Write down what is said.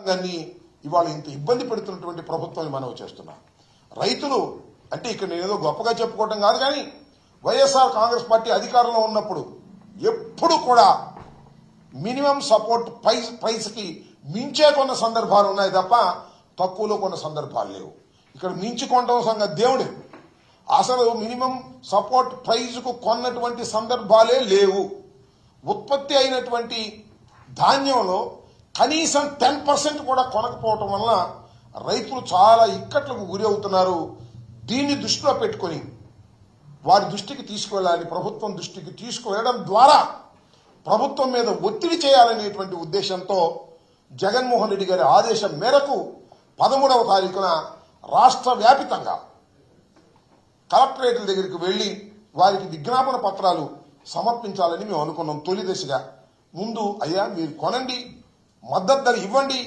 రైతాంగాన్ని ఇవాళ ఇంత ఇబ్బంది పెడుతున్నటువంటి ప్రభుత్వాన్ని మనవి చేస్తున్నాం. రైతులు అంటే ఇక్కడ నేనేదో గొప్పగా చెప్పుకోవడం కాదు, కానీ వైఎస్ఆర్ కాంగ్రెస్ పార్టీ అధికారంలో ఉన్నప్పుడు ఎప్పుడు కూడా మినిమం సపోర్ట్ ప్రైస్కి మించే కొన్న సందర్భాలు ఉన్నాయి తప్ప తక్కువలో కొన్న సందర్భాలు లేవు. ఇక్కడ మించి కొనడం సంగతి దేవుడే. అసలు మినిమం సపోర్ట్ ప్రైజ్కు కొన్నటువంటి సందర్భాలే లేవు. ఉత్పత్తి అయినటువంటి ధాన్యంలో కనీసం 10% కూడా కొనకపోవటం వలన రైతులు చాలా ఇక్కట్లకు గురి అవుతున్నారు. దీన్ని దృష్టిలో పెట్టుకొని వారి దృష్టికి తీసుకువెళ్ళాలి, ప్రభుత్వం దృష్టికి తీసుకువెళ్ళడం ద్వారా ప్రభుత్వం మీద ఒత్తిడి చేయాలనేటువంటి ఉద్దేశంతో జగన్మోహన్ రెడ్డి గారి ఆదేశం మేరకు 13వ తారీఖున రాష్ట్ర వ్యాపితంగా కలెక్టరేట్ల దగ్గరికి వెళ్లి వారికి విజ్ఞాపన పత్రాలు సమర్పించాలని మేము అనుకున్నాం. తొలి దశగా ముందు అయ్యా మీరు కొనండి, మద్దతు ధర ఇవ్వండి,